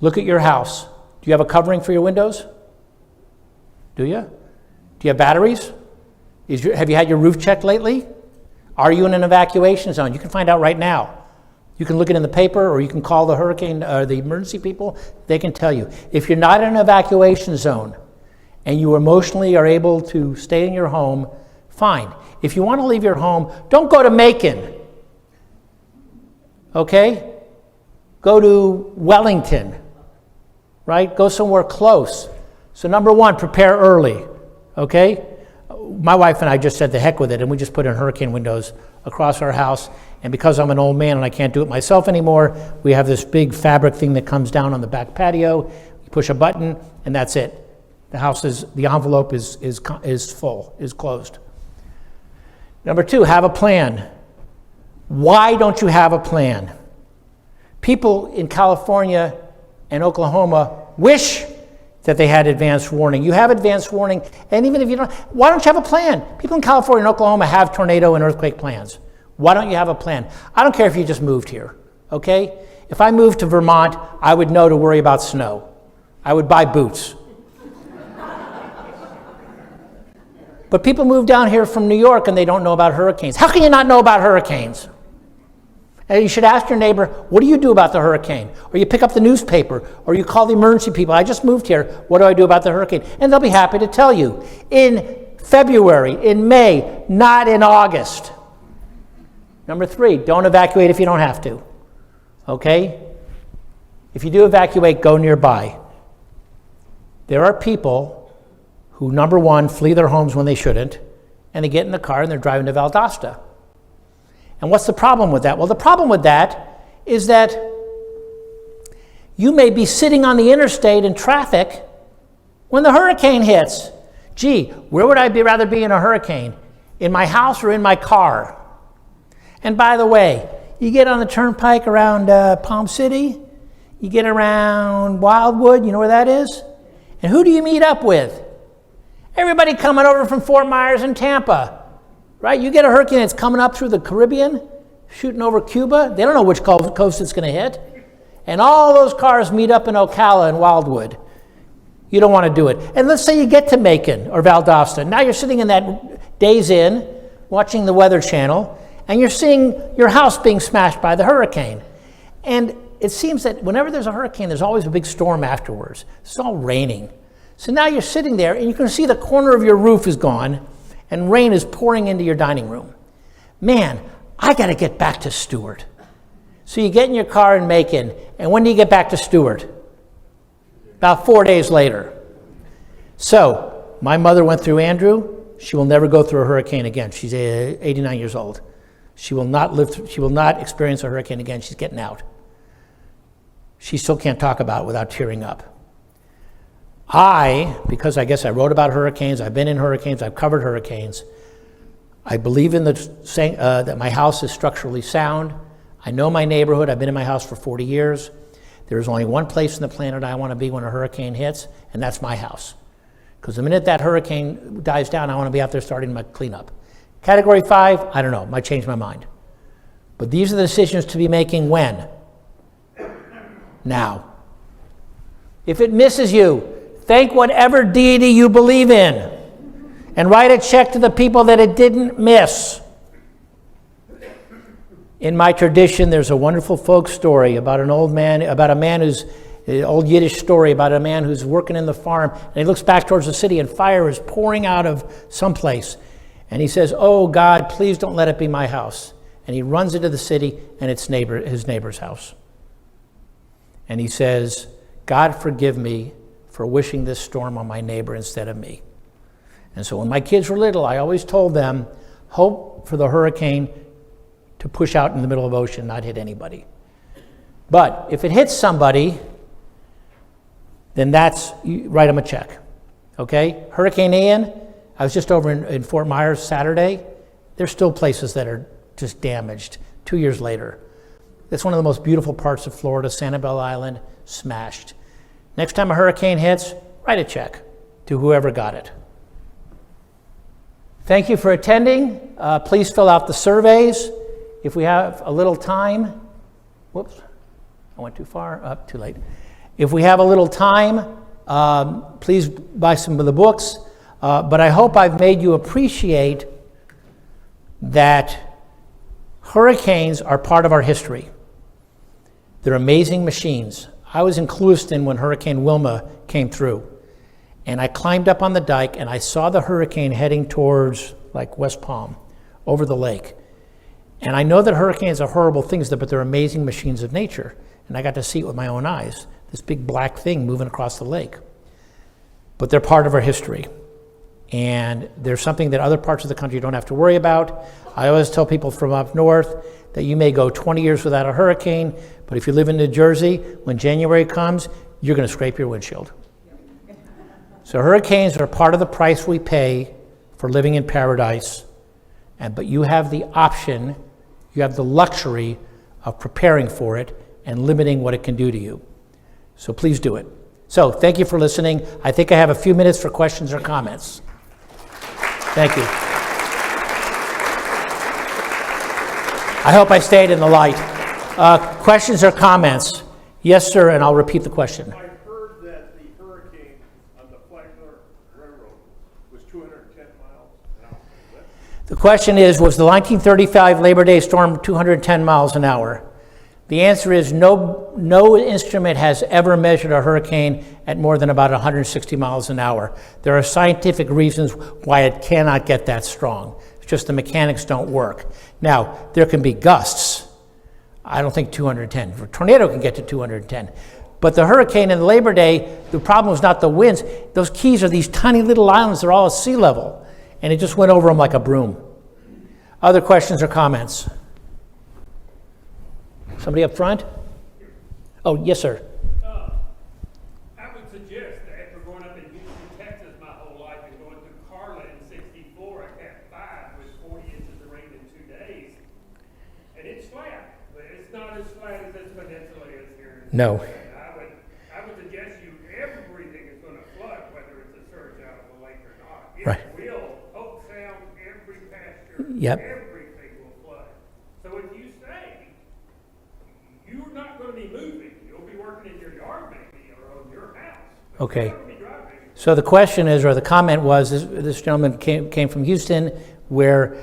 Look at your house. Do you have a covering for your windows? Do you? Do you have batteries? Have you had your roof checked lately? Are you in an evacuation zone? You can find out right now. You can look it in the paper, or you can call the hurricane or the emergency people. They can tell you. If you're not in an evacuation zone and you emotionally are able to stay in your home, fine. If you want to leave your home, don't go to Macon. Okay? Go to Wellington. Right? Go somewhere close. So number one, prepare early. Okay? My wife and I just said the heck with it, and we just put in hurricane windows across our house. And because I'm an old man and I can't do it myself anymore, we have this big fabric thing that comes down on the back patio. You push a button, and that's it. The envelope is full, is closed. Number two, have a plan. Why don't you have a plan? People in California and Oklahoma wish that they had advanced warning. You have advanced warning, and even if you don't, why don't you have a plan? People in California and Oklahoma have tornado and earthquake plans. Why don't you have a plan? I don't care if you just moved here, okay? If I moved to Vermont, I would know to worry about snow. I would buy boots. But people move down here from New York and they don't know about hurricanes. How can you not know about hurricanes? And you should ask your neighbor, what do you do about the hurricane? Or you pick up the newspaper, or you call the emergency people. I just moved here. What do I do about the hurricane? And they'll be happy to tell you. In February, in May, not in August. Number three, don't evacuate if you don't have to. Okay? If you do evacuate, go nearby. There are people who, number one, flee their homes when they shouldn't, and they get in the car and they're driving to Valdosta. And what's the problem with that? Well, the problem with that is that you may be sitting on the interstate in traffic when the hurricane hits. Gee, where would I rather be in a hurricane? In my house or in my car? And by the way, you get on the turnpike around Palm City, you get around Wildwood, you know where that is? And who do you meet up with? Everybody coming over from Fort Myers and Tampa, right? You get a hurricane that's coming up through the Caribbean, shooting over Cuba. They don't know which coast it's going to hit. And all those cars meet up in Ocala and Wildwood. You don't want to do it. And let's say you get to Macon or Valdosta. Now you're sitting in that Days Inn, watching the Weather Channel, and you're seeing your house being smashed by the hurricane. And it seems that whenever there's a hurricane, there's always a big storm afterwards. It's all raining. So now you're sitting there and you can see the corner of your roof is gone and rain is pouring into your dining room. Man, I got to get back to Stewart. So you get in your car in Macon, and when do you get back to Stewart? About 4 days later. So my mother went through Andrew. She will never go through a hurricane again. She's 89 years old. She will not experience a hurricane again. She's getting out. She still can't talk about it without tearing up. Because I guess I wrote about hurricanes, I've been in hurricanes, I've covered hurricanes, I believe in that my house is structurally sound. I know my neighborhood. I've been in my house for 40 years. There's only one place on the planet I want to be when a hurricane hits, and that's my house. Because the minute that hurricane dies down, I want to be out there starting my cleanup. Category 5, I don't know, might change my mind. But these are the decisions to be making when? Now. If it misses you, thank whatever deity you believe in and write a check to the people that it didn't miss. In my tradition, there's a wonderful folk story about an old Yiddish story about a man who's working in the farm, and he looks back towards the city, and fire is pouring out of someplace. And he says, "Oh God, please don't let it be my house." And he runs into the city, and it's his neighbor's house. And he says, "God forgive me for wishing this storm on my neighbor instead of me." And so when my kids were little, I always told them, hope for the hurricane to push out in the middle of the ocean, not hit anybody. But if it hits somebody, then write them a check, okay? Hurricane Ian, I was just over in Fort Myers Saturday. There's still places that are just damaged 2 years later. That's one of the most beautiful parts of Florida, Sanibel Island, smashed. Next time a hurricane hits, write a check to whoever got it. Thank you for attending. Please fill out the surveys. If we have a little time, whoops, I went too far, too late. If we have a little time, please buy some of the books. But I hope I've made you appreciate that hurricanes are part of our history. They're amazing machines. I was in Clewiston when Hurricane Wilma came through, and I climbed up on the dike and I saw the hurricane heading towards like West Palm, over the lake. And I know that hurricanes are horrible things, but they're amazing machines of nature. And I got to see it with my own eyes, this big black thing moving across the lake. But they're part of our history. And there's something that other parts of the country don't have to worry about. I always tell people from up north that you may go 20 years without a hurricane, but if you live in New Jersey, when January comes, you're going to scrape your windshield. So hurricanes are part of the price we pay for living in paradise. But you have the option, you have the luxury of preparing for it and limiting what it can do to you. So please do it. So thank you for listening. I think I have a few minutes for questions or comments. Thank you. I hope I stayed in the light. Questions or comments? Yes, sir, and I'll repeat the question. I heard that the hurricane on the Flagler Railroad was 210 miles an hour. The question is, was the 1935 Labor Day storm 210 miles an hour? The answer is no instrument has ever measured a hurricane at more than about 160 miles an hour. There are scientific reasons why it cannot get that strong. It's just the mechanics don't work. Now, there can be gusts. I don't think 210. A tornado can get to 210. But the hurricane in Labor Day, the problem was not the winds. Those Keys are these tiny little islands. They're all at sea level. And it just went over them like a broom. Other questions or comments? Somebody up front? Oh, yes, sir. I would suggest that after growing up in Houston, Texas my whole life and going through Carla in '64 at Cat 5 with 40 inches of rain in 2 days, and it's flat, but it's not as flat as this peninsula is here. No. I would suggest everything is going to flood, whether it's a surge out of the lake or not. It Right. will. Oak Sound, every pasture, Yep. everything will flood. So if you say you're not going to be moving, you'll be working in your yard maybe or on your house. But Okay. you're not going to be driving. So the question is, or the comment was, this gentleman came from Houston, where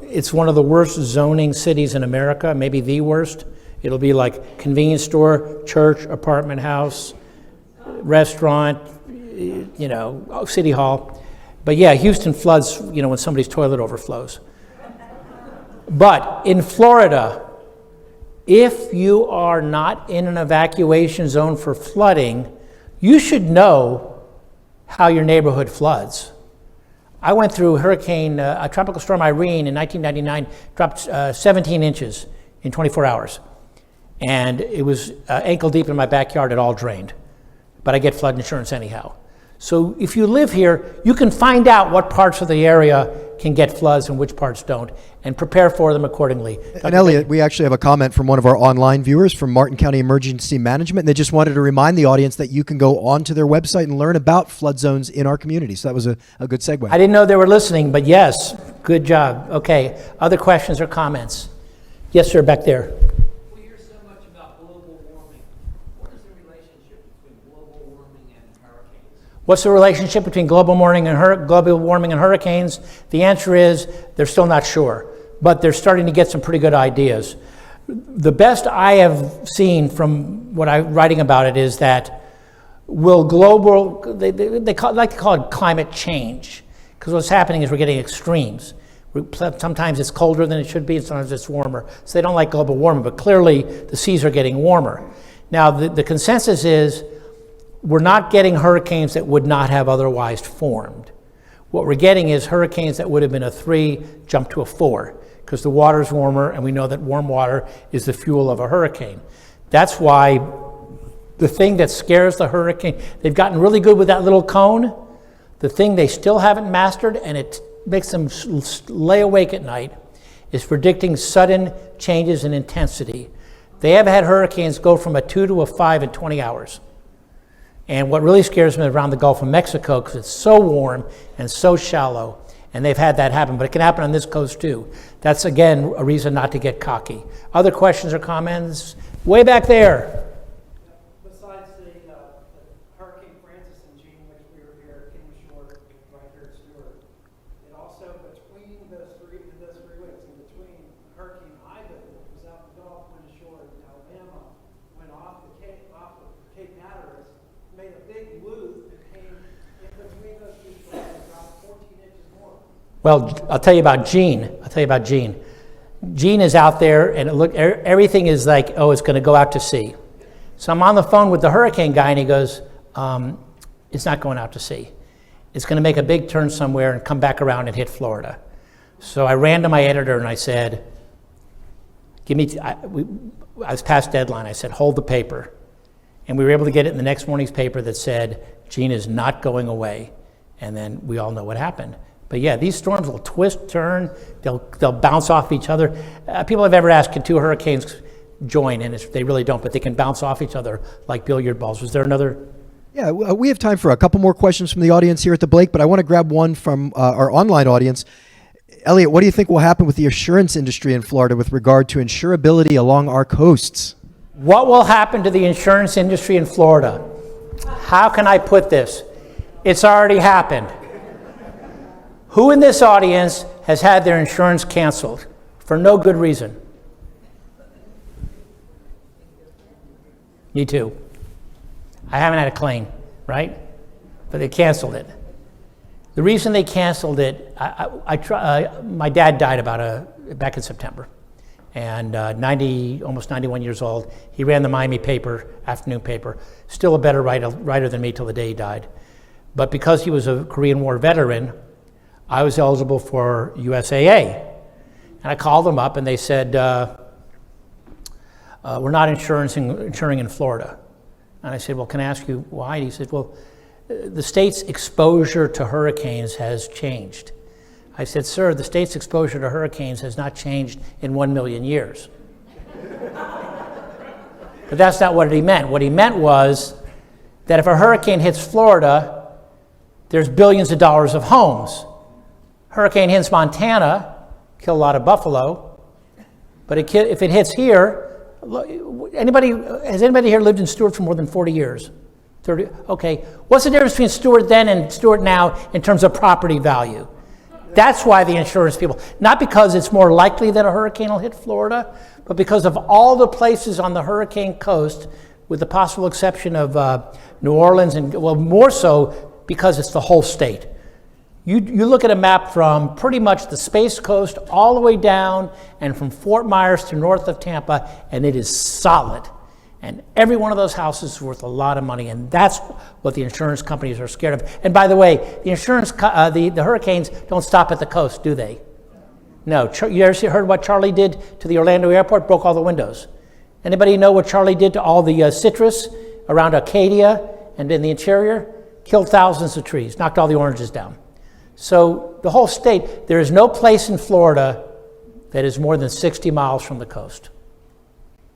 it's one of the worst zoning cities in America, maybe the worst. It'll be like convenience store, church, apartment house, restaurant, City Hall. But yeah, Houston floods, when somebody's toilet overflows. But in Florida, if you are not in an evacuation zone for flooding, you should know how your neighborhood floods. I went through a tropical storm Irene in 1999, dropped 17 inches in 24 hours. And it was ankle deep in my backyard, it all drained. But I get flood insurance anyhow. So if you live here, you can find out what parts of the area can get floods and which parts don't, and prepare for them accordingly. And Eliot, we actually have a comment from one of our online viewers from Martin County Emergency Management. And they just wanted to remind the audience that you can go onto their website and learn about flood zones in our community. So that was a good segue. I didn't know they were listening, but yes, good job. Okay, other questions or comments? Yes, sir, back there. We hear so much about global warming. What is the relationship between global warming and hurricanes? What's the relationship between global warming and hurricanes? The answer is they're still not sure, but they're starting to get some pretty good ideas. The best I have seen from what I'm writing about it is that they like to call it climate change, because what's happening is we're getting extremes. Sometimes it's colder than it should be, and sometimes it's warmer. So they don't like global warming, but clearly the seas are getting warmer. Now, the consensus is we're not getting hurricanes that would not have otherwise formed. What we're getting is hurricanes that would have been a 3 jump to a 4, because the water's warmer, and we know that warm water is the fuel of a hurricane. That's why the thing that scares the hurricane, they've gotten really good with that little cone. The thing they still haven't mastered, and it makes them lay awake at night, is predicting sudden changes in intensity. They have had hurricanes go from a 2 to a 5 in 20 hours. And what really scares me is around the Gulf of Mexico, because it's so warm and so shallow, and they've had that happen, but it can happen on this coast too. That's, again, a reason not to get cocky. Other questions or comments? Way back there. Besides the Hurricane Francis and Jean, which we were here, King Short, right here at Stewart, and also between those three weeks, and between Hurricane Ivan, which was out the Gulf, went ashore in Alabama, went off the Cape Hatteras, made a big loop that came in between those two storms and dropped 14 inches more. Well, I'll tell you about Jean. Jean is out there, and everything is like, oh, it's going to go out to sea. So I'm on the phone with the hurricane guy, and he goes, it's not going out to sea. It's going to make a big turn somewhere and come back around and hit Florida. So I ran to my editor, and I said, I was past deadline. I said, hold the paper. And we were able to get it in the next morning's paper that said, Jean is not going away. And then we all know what happened. But yeah, these storms will twist, turn, they'll bounce off each other. People have ever asked, can two hurricanes join? And they really don't, but they can bounce off each other like billiard balls. Was there another? Yeah, we have time for a couple more questions from the audience here at the Blake, but I want to grab one from our online audience. Eliot, what do you think will happen with the insurance industry in Florida with regard to insurability along our coasts? What will happen to the insurance industry in Florida? How can I put this? It's already happened. Who in this audience has had their insurance canceled for no good reason? Me too. I haven't had a claim, right? But they canceled it. The reason they canceled it, my dad died back in September, and almost 91 years old. He ran the Miami paper, afternoon paper, still a better writer than me till the day he died. But because he was a Korean War veteran, I was eligible for USAA. And I called them up and they said, we're not insuring in Florida. And I said, well, can I ask you why? And he said, well, the state's exposure to hurricanes has changed. I said, sir, the state's exposure to hurricanes has not changed in 1 million years. But that's not what he meant. What he meant was that if a hurricane hits Florida, there's billions of dollars of homes. Hurricane hits Montana, kill a lot of buffalo, but if it hits here, has anybody here lived in Stewart for more than 40 years? 30? Okay. What's the difference between Stewart then and Stewart now in terms of property value? That's why the insurance people, not because it's more likely that a hurricane will hit Florida, but because of all the places on the hurricane coast with the possible exception of New Orleans, and well, more so because it's the whole state. You look at a map from pretty much the Space Coast all the way down and from Fort Myers to north of Tampa, and it is solid. And every one of those houses is worth a lot of money, and that's what the insurance companies are scared of. And by the way, the hurricanes don't stop at the coast, do they? No. You ever heard what Charlie did to the Orlando airport? Broke all the windows. Anybody know what Charlie did to all the citrus around Acadia and in the interior? Killed thousands of trees, knocked all the oranges down. So the whole state, there is no place in Florida that is more than 60 miles from the coast.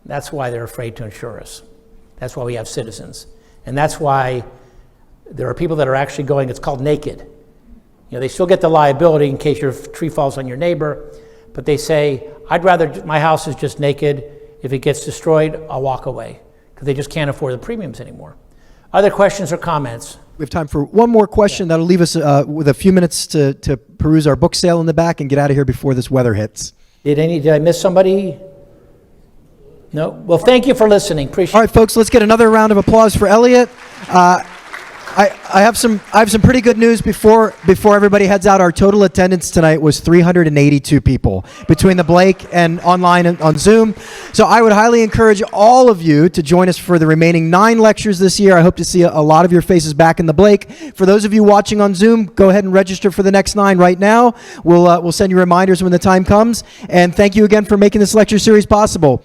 That's why they're afraid to insure us. That's why we have citizens. And that's why there are people that are actually going, it's called naked. You know, they still get the liability in case your tree falls on your neighbor, but they say, I'd rather, my house is just naked. If it gets destroyed, I'll walk away, because they just can't afford the premiums anymore. Other questions or comments? We have time for one more question. That'll leave us with a few minutes to peruse our book sale in the back and get out of here before this weather hits. Did I miss somebody? No? Well, thank you for listening. Appreciate it. All right, folks, let's get another round of applause for Eliot. I have some pretty good news before everybody heads out. Our total attendance tonight was 382 people between the Blake and online and on Zoom. So I would highly encourage all of you to join us for the remaining 9 lectures this year. I hope to see a lot of your faces back in the Blake. For those of you watching on Zoom, go ahead and register for the next 9 right now. We'll send you reminders when the time comes. And thank you again for making this lecture series possible.